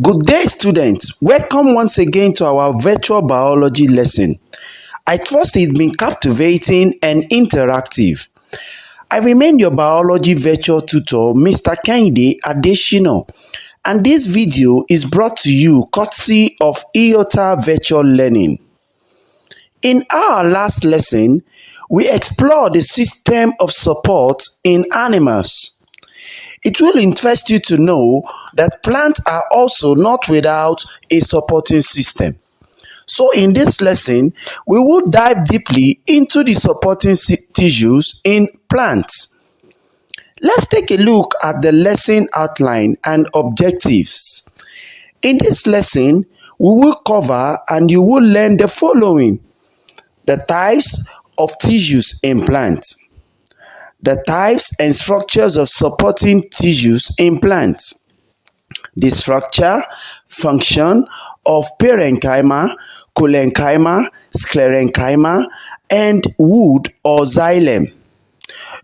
Good day, students. Welcome once again to our virtual biology lesson. I trust it's been captivating and interactive. I remain your biology virtual tutor, Mr. Kehinde Adeshina, and this video is brought to you courtesy of IOTA Virtual Learning. In our last lesson, we explored the system of support in animals. It will interest you to know that plants are also not without a supporting system. So in this lesson, we will dive deeply into the supporting tissues in plants. Let's take a look at the lesson outline and objectives. In this lesson, we will cover and you will learn the following: the types of tissues in plants, the types and structures of supporting tissues in plants, the structure, function of parenchyma, collenchyma, sclerenchyma, and wood or xylem.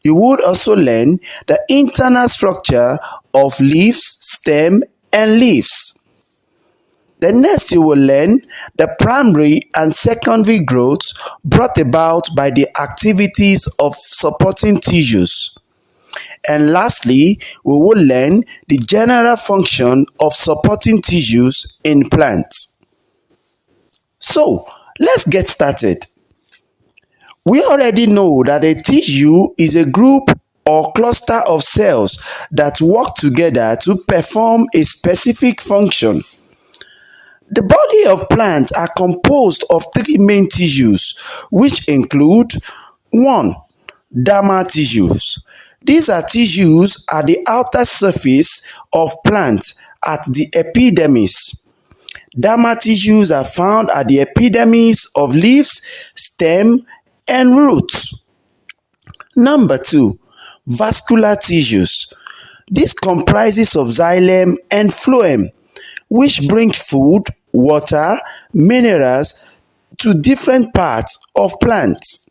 You would also learn the internal structure of leaves, stem, and leaves. Then next you will learn the primary and secondary growth brought about by the activities of supporting tissues. And lastly, we will learn the general function of supporting tissues in plants. So, let's get started. We already know that a tissue is a group or cluster of cells that work together to perform a specific function. The body of plants are composed of three main tissues, which include 1. Dermal tissues. These are tissues at the outer surface of plants at the epidermis. Dermal tissues are found at the epidermis of leaves, stem, and roots. Number 2. Vascular tissues. This comprises of xylem and phloem, which bring food, water, minerals to different parts of plants.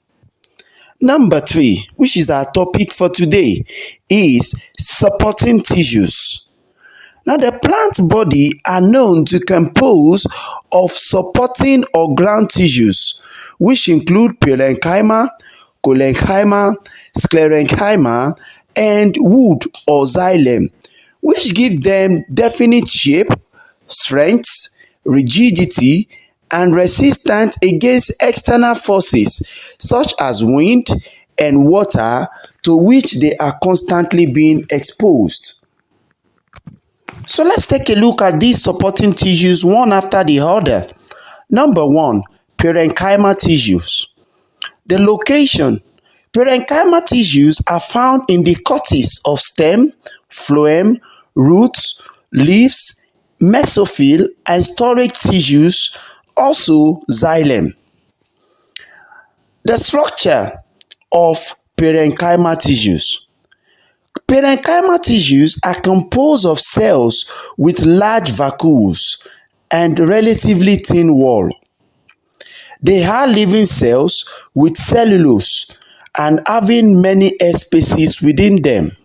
Number 3, which is our topic for today, is supporting tissues. Now, the plant body are known to compose of supporting or ground tissues, which include parenchyma, collenchyma, sclerenchyma, and wood or xylem, which give them definite shape, strength, rigidity, and resistance against external forces such as wind and water to which they are constantly being exposed. So let's take a look at these supporting tissues one after the other. Number 1, parenchyma tissues. The location. Parenchyma tissues are found in the cortex of stem, phloem, roots, leaves, mesophyll, and storage tissues, also xylem. The structure of parenchyma tissues. Parenchyma tissues are composed of cells with large vacuoles and relatively thin wall. They are living cells with cellulose and having many air spaces within them.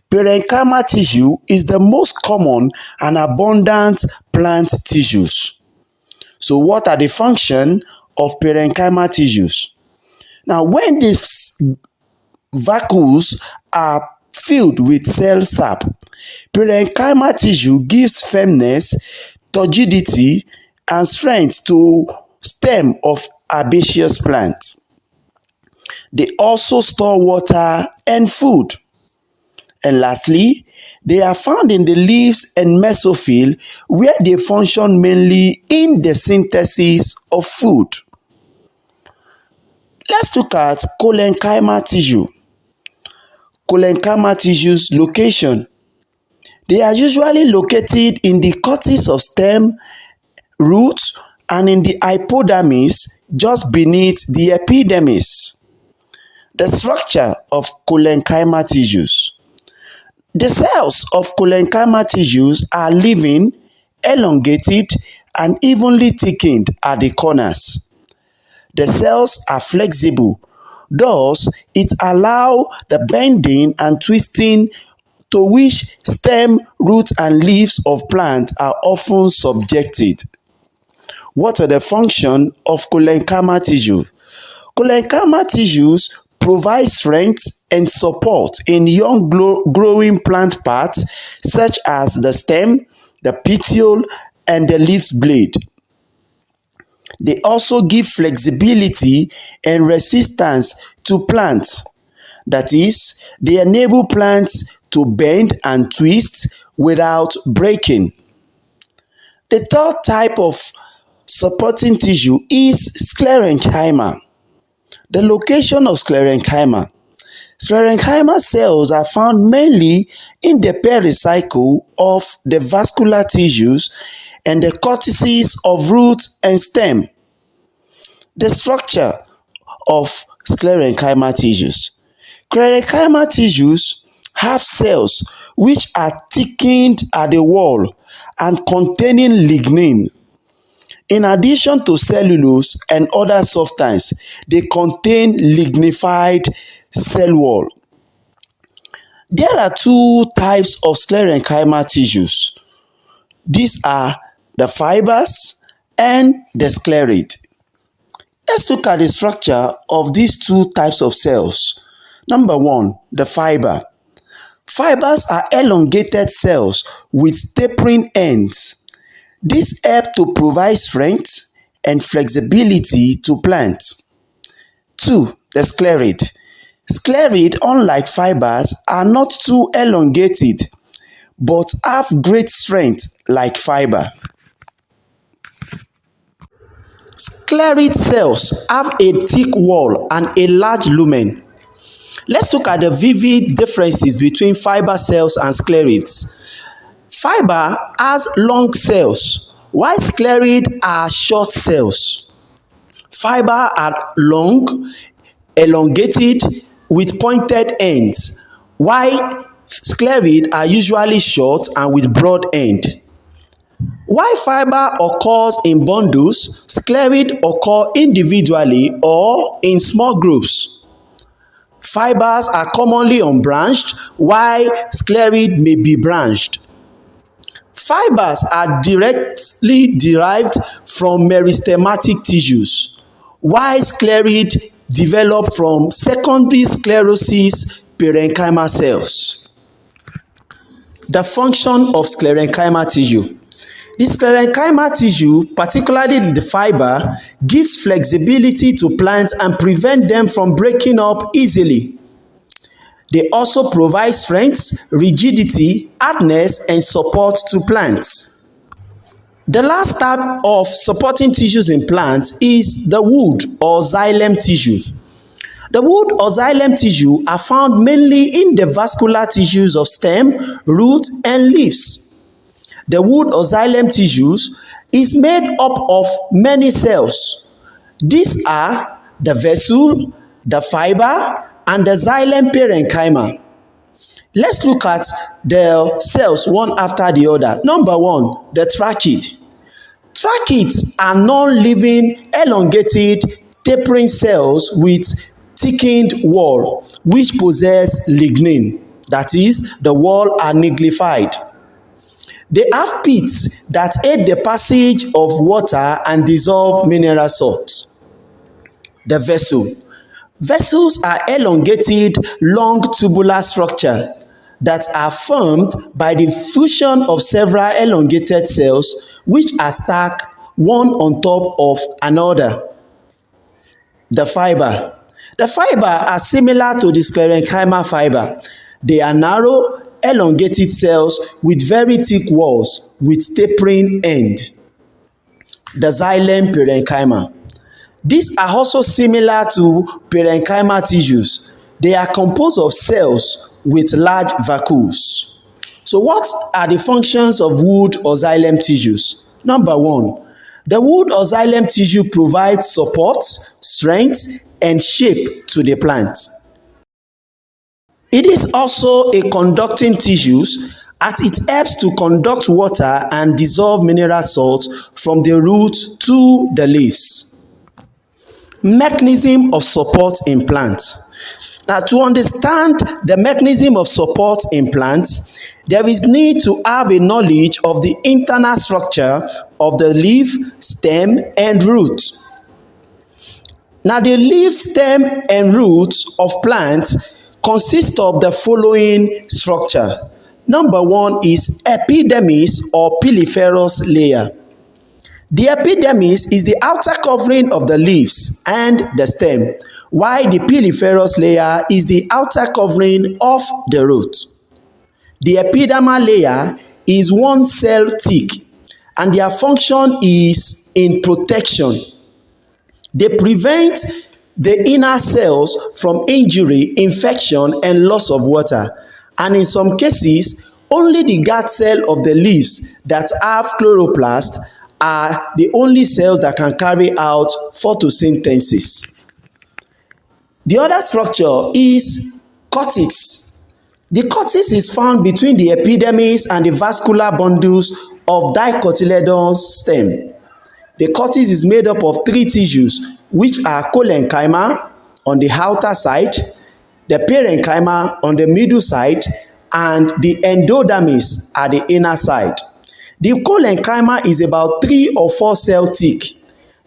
Parenchyma tissue is the most common and abundant plant tissues. So what are the functions of parenchyma tissues? Now, when these vacuoles are filled with cell sap, parenchyma tissue gives firmness, turgidity, and strength to stem of herbaceous plants. They also store water and food. And lastly, they are found in the leaves and mesophyll, where they function mainly in the synthesis of food. Let's look at collenchyma tissue. Collenchyma tissue's location. They are usually located in the cortex of stem, roots, and in the hypodermis just beneath the epidermis. The structure of collenchyma tissues. The cells of collenchyma tissues are living, elongated, and evenly thickened at the corners. The cells are flexible, thus it allows the bending and twisting to which stem, roots, and leaves of plants are often subjected. What are the functions of collenchymal tissue? Collenchymal tissues provide strength and support in young growing plant parts such as the stem, the petiole, and the leaf blade. They also give flexibility and resistance to plants. That is, they enable plants to bend and twist without breaking. The third type of supporting tissue is sclerenchyma. The location of sclerenchyma. Sclerenchyma cells are found mainly in the pericycle of the vascular tissues and the cortices of root and stem. The structure of sclerenchyma tissues. Sclerenchyma tissues have cells which are thickened at the wall and containing lignin. In addition to cellulose and other substances, they contain lignified cell wall. There are two types of sclerenchyma tissues. These are the fibers and the sclerate. Let's look at the structure of these two types of cells. Number one, the fiber. Fibers are elongated cells with tapering ends. This helps to provide strength and flexibility to plants. 2. The sclerate. Sclerate, unlike fibers, are not too elongated but have great strength like fiber. Sclerate cells have a thick wall and a large lumen. Let's look at the vivid differences between fiber cells and sclerates. Fiber has long cells, while sclerate are short cells. Fiber are long, elongated, with pointed ends, while sclerate are usually short and with broad end. While fiber occurs in bundles, sclerate occur individually or in small groups. Fibers are commonly unbranched, while sclerate may be branched. Fibers are directly derived from meristematic tissues, while sclerate develop from secondary sclerosis parenchymal cells. The function of sclerenchymal tissue. The sclerenchymal tissue, particularly the fiber, gives flexibility to plants and prevent them from breaking up easily. They also provide strength, rigidity, hardness, and support to plants. The last type of supporting tissues in plants is the wood or xylem tissue. The wood or xylem tissue are found mainly in the vascular tissues of stem, root, and leaves. The wood or xylem tissues is made up of many cells. These are the vessel, the fiber, and the xylem parenchyma. Let's look at the cells one after the other. Number one, the tracheids. Tracheids are non-living, elongated, tapering cells with thickened wall, which possess lignin. That is, the wall are lignified. They have pits that aid the passage of water and dissolve mineral salts. The vessel. Vessels are elongated, long tubular structure that are formed by the fusion of several elongated cells which are stacked one on top of another. The fiber. The fiber are similar to the sclerenchyma fiber. They are narrow, elongated cells with very thick walls with tapering end. The xylem parenchyma. These are also similar to parenchymal tissues. They are composed of cells with large vacuoles. So what are the functions of wood or xylem tissues? Number one, the wood or xylem tissue provides support, strength, and shape to the plant. It is also a conducting tissue as it helps to conduct water and dissolve mineral salts from the root to the leaves. Mechanism of support in plants. Now, to understand the mechanism of support in plants, there is need to have a knowledge of the internal structure of the leaf, stem, and roots. Now, the leaf, stem, and roots of plants consist of the following structure. Number one is epidermis or piliferous layer. The epidermis is the outer covering of the leaves and the stem, while the piliferous layer is the outer covering of the root. The epidermal layer is 1 cell thick, and their function is in protection. They prevent the inner cells from injury, infection, and loss of water. And in some cases, only the guard cell of the leaves that have chloroplast are the only cells that can carry out photosynthesis. The other structure is cortex. The cortex is found between the epidermis and the vascular bundles of dicotyledonous stem. The cortex is made up of 3 tissues, which are collenchyma on the outer side, the parenchyma on the middle side, and the endodermis at the inner side. The collenchyma is about 3 or 4 cell thick.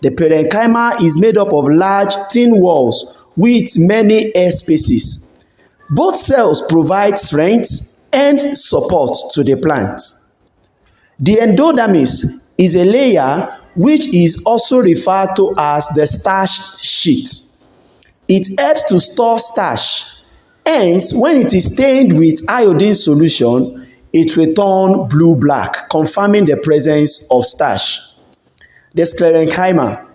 The parenchyma is made up of large, thin walls with many air spaces. Both cells provide strength and support to the plant. The endodermis is a layer which is also referred to as the starch sheet. It helps to store starch. Hence, when it is stained with iodine solution, it will turn blue-black, confirming the presence of starch. The sclerenchyma.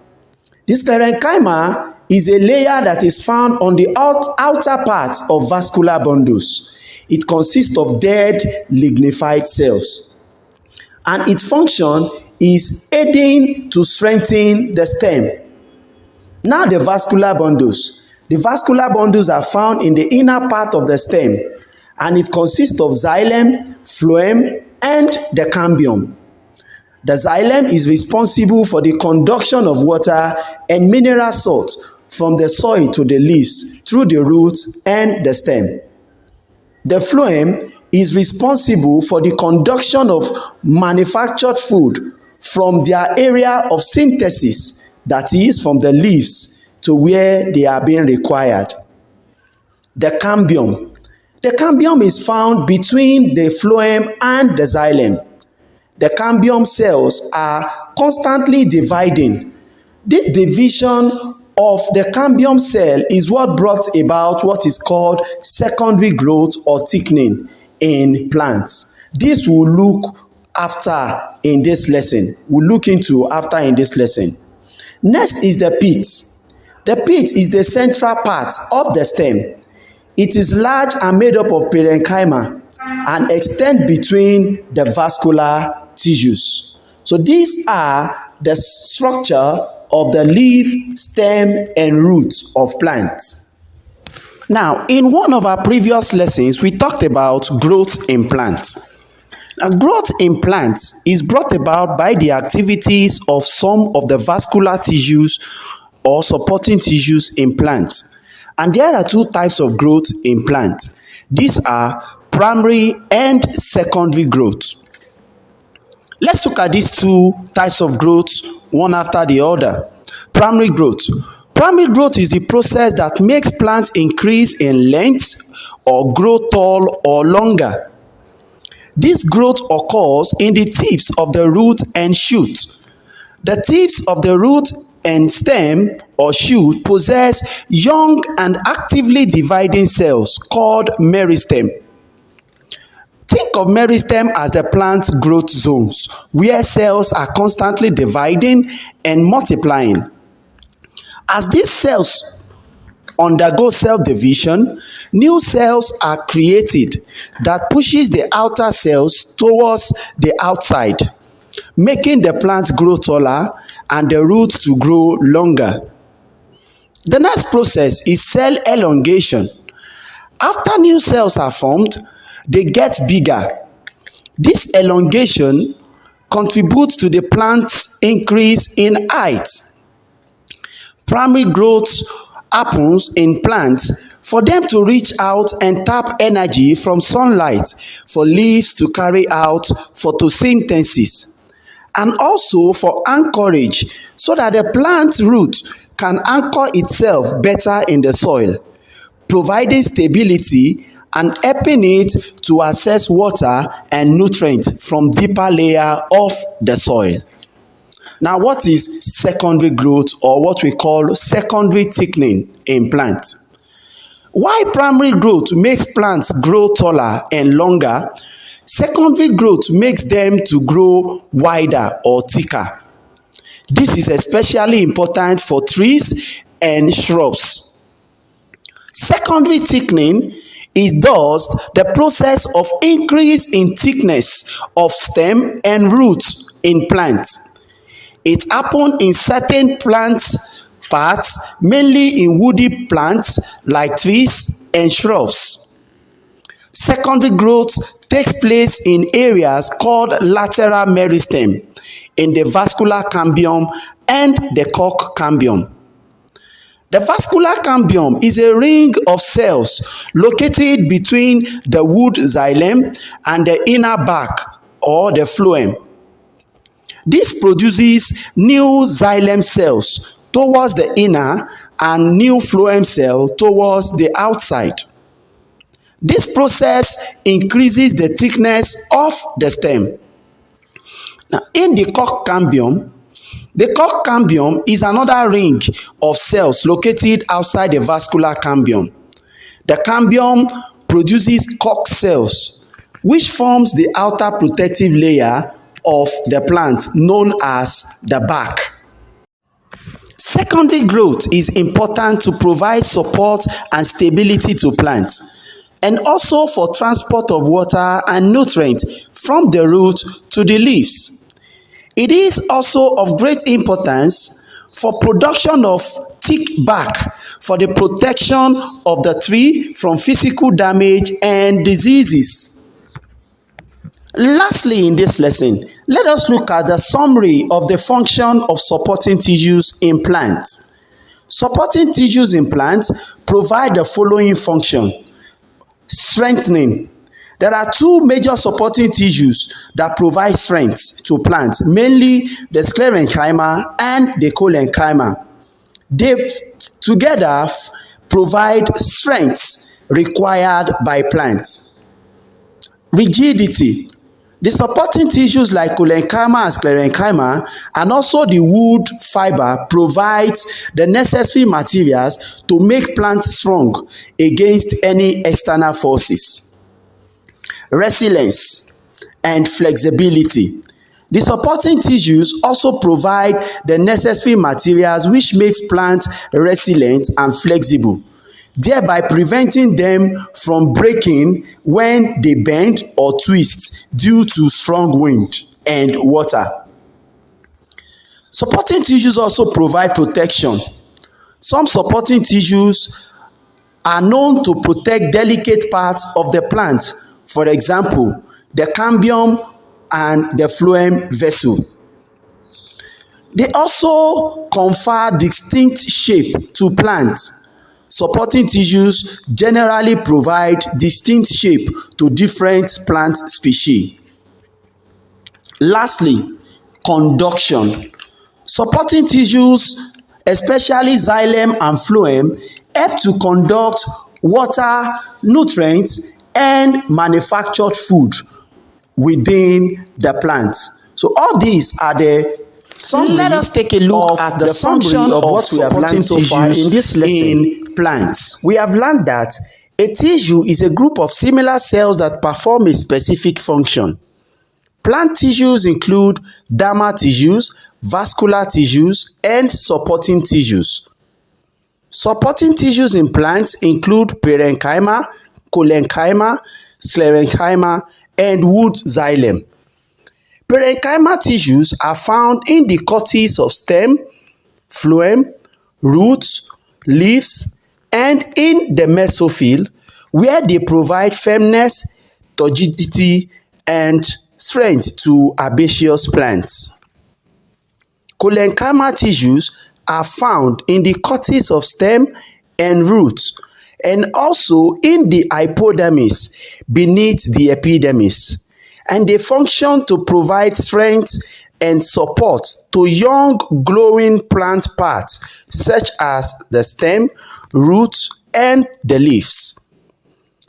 The sclerenchyma is a layer that is found on the outer part of vascular bundles. It consists of dead lignified cells, and its function is aiding to strengthen the stem. Now, the vascular bundles. The vascular bundles are found in the inner part of the stem, and it consists of xylem, phloem, and the cambium. The xylem is responsible for the conduction of water and mineral salts from the soil to the leaves through the roots and the stem. The phloem is responsible for the conduction of manufactured food from their area of synthesis, that is, from the leaves to where they are being required. The cambium. The cambium is found between the phloem and the xylem. The cambium cells are constantly dividing. This division of the cambium cell is what brought about what is called secondary growth or thickening in plants. This will look after in this lesson. We'll look into after in this lesson. Next is the pit. The pit is the central part of the stem. It is large and made up of parenchyma and extend between the vascular tissues. So these are the structure of the leaf, stem, and roots of plants. Now, in one of our previous lessons, we talked about growth in plants. Now, growth in plants is brought about by the activities of some of the vascular tissues or supporting tissues in plants. And there are 2 types of growth in plants. These are primary and secondary growth. Let's look at these 2 types of growth one after the other. Primary growth. Primary growth is the process that makes plants increase in length or grow tall or longer. This growth occurs in the tips of the root and shoot. The tips of the root and stem or shoot possess young and actively dividing cells called meristem. Think of meristem as the plant's growth zones, where cells are constantly dividing and multiplying. As these cells undergo cell division, new cells are created that pushes the outer cells towards the outside, making the plant grow taller and the roots to grow longer. The next process is cell elongation. After new cells are formed, they get bigger. This elongation contributes to the plant's increase in height. Primary growth happens in plants for them to reach out and tap energy from sunlight for leaves to carry out photosynthesis, and also for anchorage so that the plant root can anchor itself better in the soil, providing stability and helping it to access water and nutrients from deeper layer of the soil. Now, what is secondary growth, or what we call secondary thickening in plants? While primary growth makes plants grow taller and longer, secondary growth makes them to grow wider or thicker. This is especially important for trees and shrubs. Secondary thickening is thus the process of increase in thickness of stem and roots in plants. It happens in certain plant parts, mainly in woody plants like trees and shrubs. Secondary growth takes place in areas called lateral meristem, in the vascular cambium and the cork cambium. The vascular cambium is a ring of cells located between the wood xylem and the inner bark or the phloem. This produces new xylem cells towards the inner and new phloem cell towards the outside. This process increases the thickness of the stem. Now, in the cork cambium is another ring of cells located outside the vascular cambium. The cambium produces cork cells, which forms the outer protective layer of the plant known as the bark. Secondary growth is important to provide support and stability to plants, and also for transport of water and nutrients from the root to the leaves. It is also of great importance for production of thick bark for the protection of the tree from physical damage and diseases. Lastly, in this lesson, let us look at the summary of the function of supporting tissues in plants. Supporting tissues in plants provide the following function. Strengthening. There are two major supporting tissues that provide strength to plants, mainly the sclerenchyma and the cholenchyma. They together provide strength required by plants. Rigidity. The supporting tissues like cholenchyma and sclerenchyma and also the wood fiber provides the necessary materials to make plants strong against any external forces. Resilience and flexibility. The supporting tissues also provide the necessary materials which makes plants resilient and flexible, thereby preventing them from breaking when they bend or twist due to strong wind and water. Supporting tissues also provide protection. Some supporting tissues are known to protect delicate parts of the plant, for example, the cambium and the phloem vessel. They also confer distinct shape to plants. Supporting tissues generally provide distinct shape to different plant species. Lastly, conduction. Supporting tissues, especially xylem and phloem, help to conduct water, nutrients, and manufactured food within the plant. So all these are the summary. Let us take a look at the function of what we have learned so far in this lesson. In plants, we have learned that a tissue is a group of similar cells that perform a specific function. Plant tissues include dermal tissues, vascular tissues, and supporting tissues. Supporting tissues in plants include parenchyma, cholenchyma, sclerenchyma, and wood xylem. Parenchyma tissues are found in the cortex of stem, phloem, roots, leaves, and in the mesophyll, where they provide firmness, turgidity, and strength to herbaceous plants. Cholenchyma tissues are found in the cortex of stem and roots, and also in the hypodermis beneath the epidermis, and they function to provide strength and support to young glowing plant parts such as the stem, roots, and the leaves.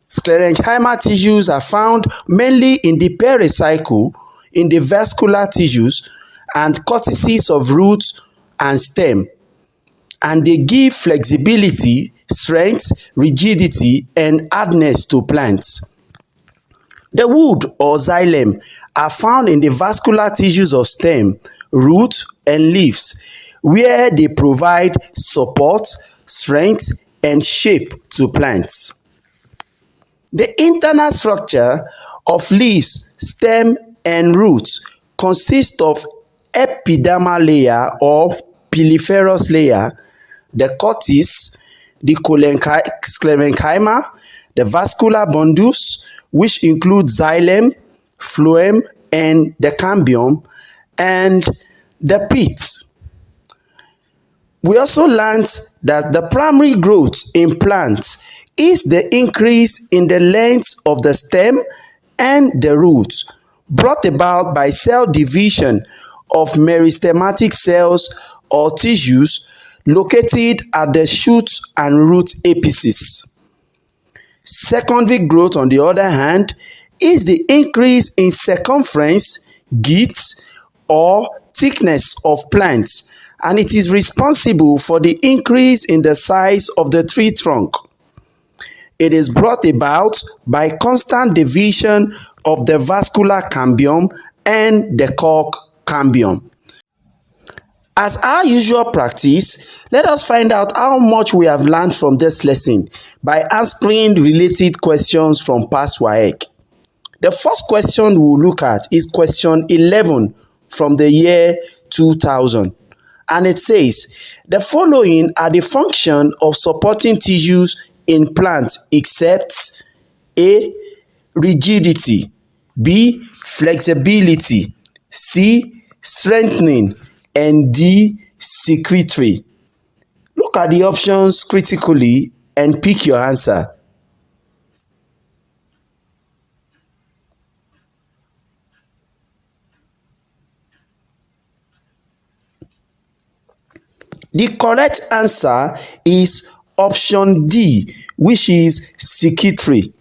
Sclerenchyma tissues are found mainly in the pericycle, in the vascular tissues, and cortices of roots and stem, and they give flexibility, strength, rigidity, and hardness to plants. The wood or xylem are found in the vascular tissues of stem, root, and leaves, where they provide support, strength, and shape to plants. The internal structure of leaves, stem, and roots consists of epidermal layer or piliferous layer, the cortex, the sclerenchyma, the vascular bundles, which include xylem, phloem, and the cambium, and the pith. We also learned that the primary growth in plants is the increase in the length of the stem and the roots, brought about by cell division of meristematic cells or tissues located at the shoot and root apices. Secondary growth, on the other hand, is the increase in circumference, width, or thickness of plants, and it is responsible for the increase in the size of the tree trunk. It is brought about by constant division of the vascular cambium and the cork cambium. As our usual practice, let us find out how much we have learned from this lesson by answering related questions from past WAEC. The first question we will look at is question 11 from the year 2000. And it says, the following are the function of supporting tissues in plants except A. Rigidity, B. Flexibility, C. Strengthening, and D. Secretory. Look at the options critically and pick your answer. The correct answer is option D, which is secretory.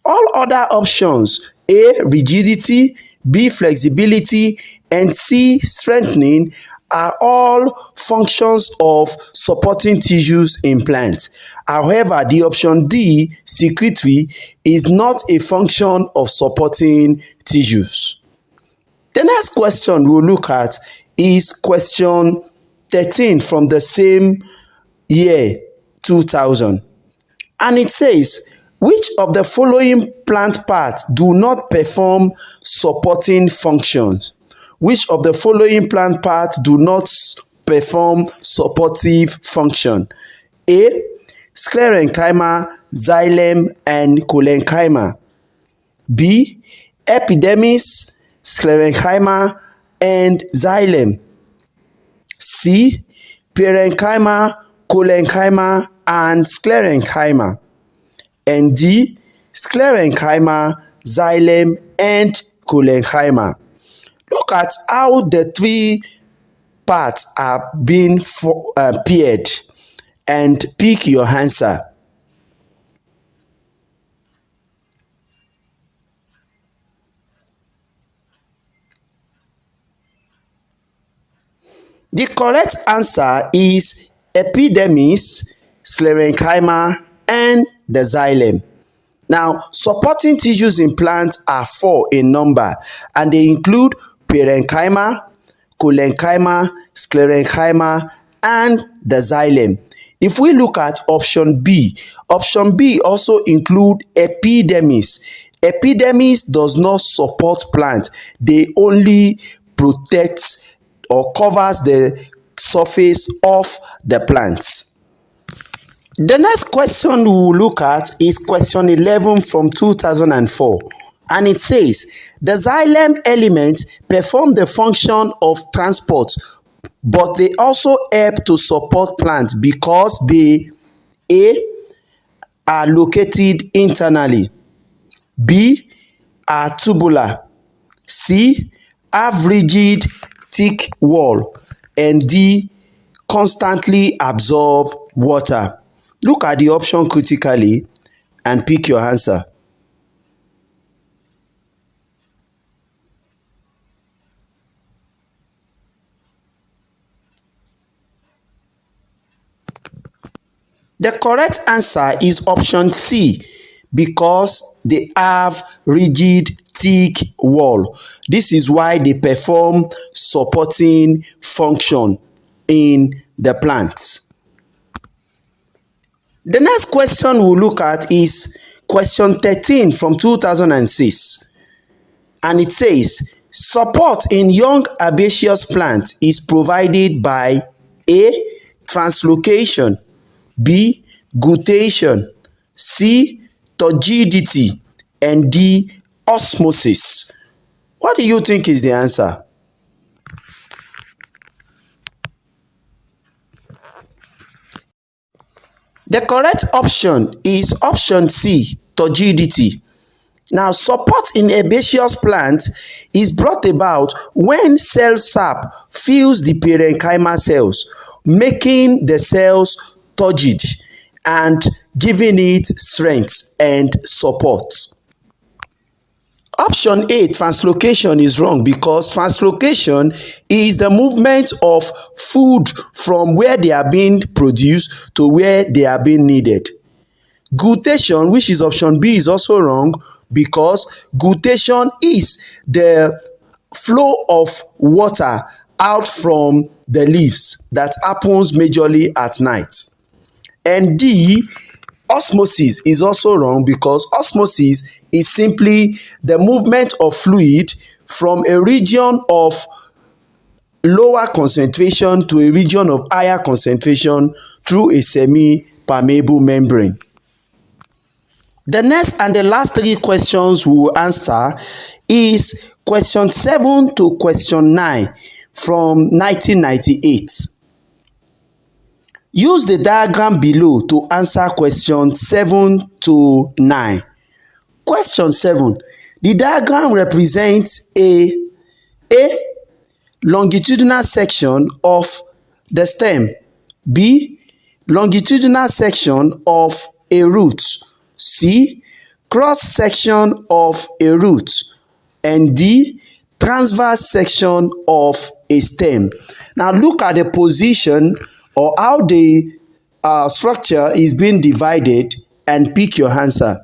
All other options, A. Rigidity, B. Flexibility, and C. Strengthening, are all functions of supporting tissues in plants. However, the option D, secretory, is not a function of supporting tissues. The next question we'll look at is question 13 from the same year 2000, and it says, which of the following plant parts do not perform supporting functions? Which of the following plant parts do not perform supportive function? A. Sclerenchyma, xylem, and collenchyma. B. Epidermis, sclerenchyma, and xylem. C. Parenchyma, collenchyma, and sclerenchyma. And D. Sclerenchyma, xylem, and collenchyma. Look at how the three parts are being paired and pick your answer. The correct answer is epidermis, sclerenchyma, and the xylem. Now, supporting tissues in plants are 4 in number, and they include parenchyma, collenchyma, sclerenchyma, and the xylem. If we look at option B also include epidermis. Epidermis does not support plant. They only protect or covers the surface of the plants. The next question we will look at is question 11 from 2004, and it says, the xylem elements perform the function of transport, but they also help to support plants because they A. are located internally. B. Are tubular. C. Have rigid, thick wall. And D. Constantly absorb water. Look at the option critically and pick your answer. The correct answer is option C, because they have rigid, thick wall. This is why they perform supporting function in the plant. The next question we'll look at is question 13 from 2006. And it says, support in young herbaceous plant is provided by A. Translocation, B. Guttation, C. Turgidity, and D. Osmosis. What do you think is the answer? The correct option is option C, turgidity. Now, support in herbaceous plant is brought about when cell sap fills the parenchymal cells, making the cells turgid and giving it strength and support. Option A, translocation, is wrong, because translocation is the movement of food from where they are being produced to where they are being needed. Guttation, which is option B, is also wrong, because guttation is the flow of water out from the leaves that happens majorly at night. And D, osmosis, is also wrong, because osmosis is simply the movement of fluid from a region of lower concentration to a region of higher concentration through a semi-permeable membrane. The next and the last three questions we will answer is question 7 to question 9 from 1998. Use the diagram below to answer question 7 to 9. Question 7. The diagram represents a longitudinal section of the stem, B. Longitudinal section of a root, C. Cross section of a root, and D. Transverse section of a stem. Now look at the position or how the structure is being divided and pick your answer.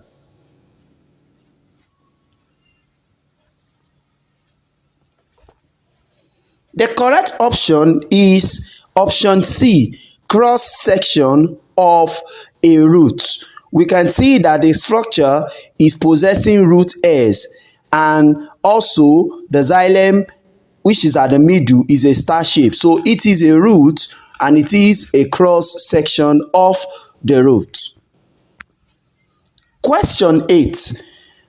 The correct option is option C, cross section of a root. We can see that the structure is possessing root hairs, and also the xylem, which is at the middle, is a star shape. So it is a root and it is a cross section of the root. Question 8.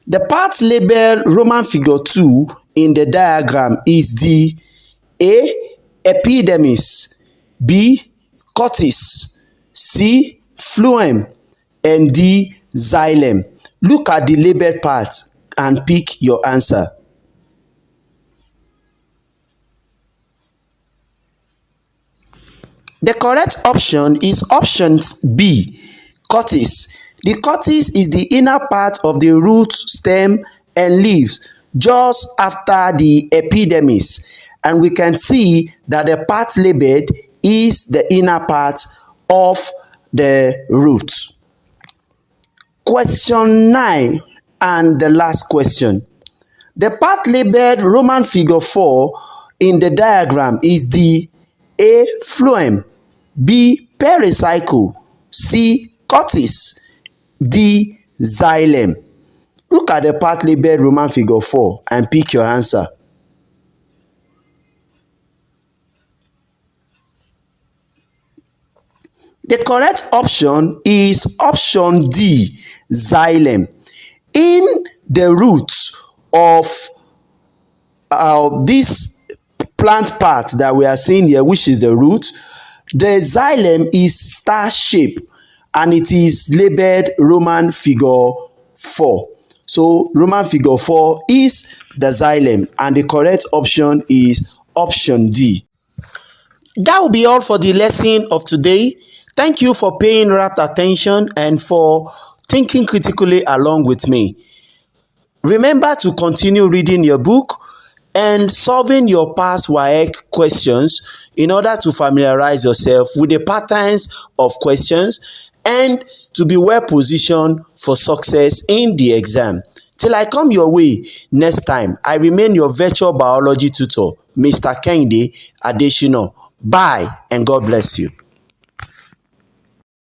The part labeled Roman figure 2 in the diagram is the A. Epidermis, B. Cortex, C. Phloem, and D. Xylem. Look at the labeled part and pick your answer. The correct option is option B, cortex. The cortex is the inner part of the root, stem, and leaves just after the epidermis, and we can see that the part labeled is the inner part of the root. Question 9 and the last question. The part labeled Roman figure 4 in the diagram is the A. Phloem, B. Pericycle, C. Cortex, D. Xylem. Look at the part labeled Roman figure 4 and pick your answer. The correct option is option D, xylem. In the roots of this plant part that we are seeing here, which is the root, the xylem is star shape, and it is labeled Roman figure 4. So Roman figure 4 is the xylem, and the correct option is option D. That will be all for the lesson of today. Thank you for paying rapt attention and for thinking critically along with me. Remember to continue reading your book and solving your past WAEC questions in order to familiarize yourself with the patterns of questions and to be well positioned for success in the exam. Till I come your way next time, I remain your virtual biology tutor, Mr. Kehinde Adesina. Bye and God bless you.